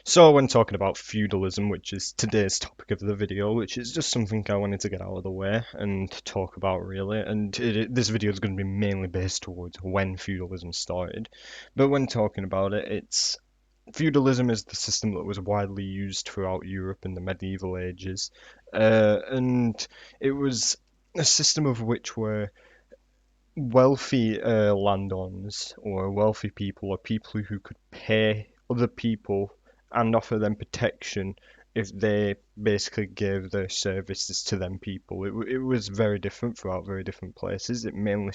So when talking about feudalism, which is today's topic of the video, which is just something I wanted to get out of the way and talk about really, and this video is going to be mainly based towards when feudalism started. But when talking about it, it's feudalism is the system that was widely used throughout Europe in the medieval ages, and it was a system of which were wealthy landowners or wealthy people or people who could pay other people and offer them protection if they basically gave their services to them people. It was very different throughout very different places. It mainly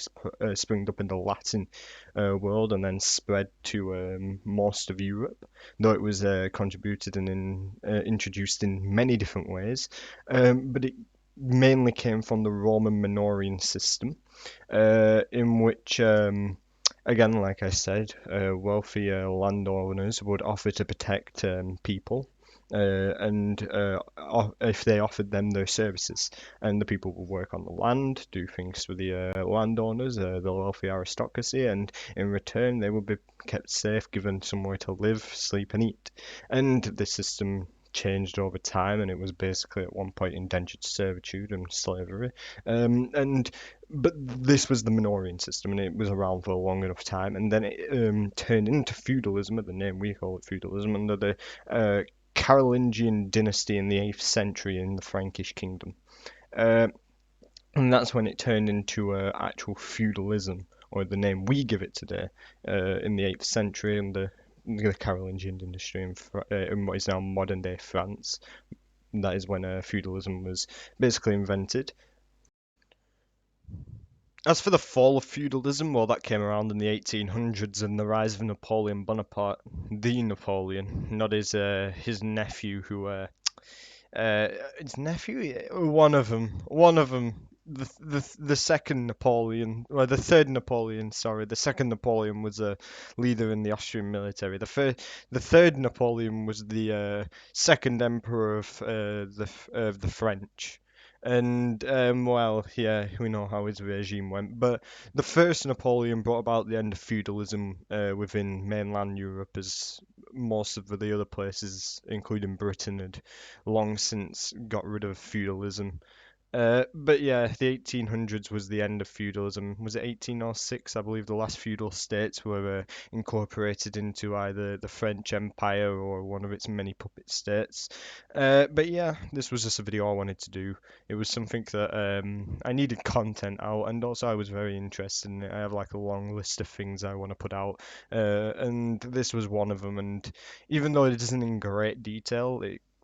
sprung up in the Latin world and then spread to most of Europe, though it was contributed and introduced in many different ways. But it mainly came from the Roman Minoran system in which, again, like I said, wealthy landowners would offer to protect people. If they offered them their services, and the people would work on the land, do things for the landowners, the wealthy aristocracy, and in return they would be kept safe, given somewhere to live, sleep, and eat. And the system changed over time, and it was basically at one point indentured servitude and slavery. And but this was the Minoan system, and it was around for a long enough time, and then it turned into feudalism, at the name we call it feudalism, under the Carolingian dynasty in the 8th century in the Frankish kingdom. Uh, and that's when it turned into actual feudalism, or the name we give it today, in the 8th century in the Carolingian dynasty in what is now modern day France. And that is when feudalism was basically invented. As for the fall of feudalism, well, that came around in the 1800s and the rise of Napoleon Bonaparte, the Napoleon, not his nephew, who uh, his nephew, yeah, one of them, the second Napoleon, or the third Napoleon, sorry, the second Napoleon was a leader in the Austrian military. The third Napoleon was the second emperor of the French. And well, yeah, we know how his regime went. But the first Napoleon brought about the end of feudalism within mainland Europe, as most of the other places, including Britain, had long since got rid of feudalism. But yeah, the 1800s was the end of feudalism. Was it 1806? I believe the last feudal states were incorporated into either the French Empire or one of its many puppet states. But yeah, this was just a video I wanted to do. It was something that I needed content out, and also I was very interested in it. I have like a long list of things I want to put out, and this was one of them. And even though it isn't in great detail,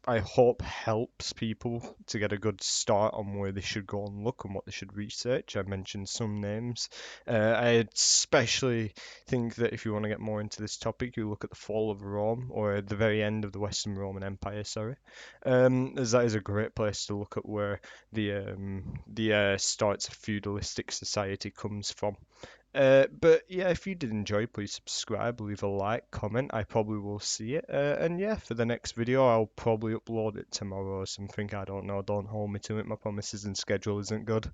I hope helps people to get a good start on where they should go and look and what they should research. I mentioned some names. I especially think that if you want to get more into this topic, you look at the fall of Rome, or the very end of the Western Roman Empire, sorry, as that is a great place to look at where the starts of feudalistic society comes from. But yeah, if you did enjoy, please subscribe, leave a like, comment. I probably will see it. And yeah, for the next video, I'll probably upload it tomorrow or something. I don't know. Don't hold me to it. My promises and schedule isn't good.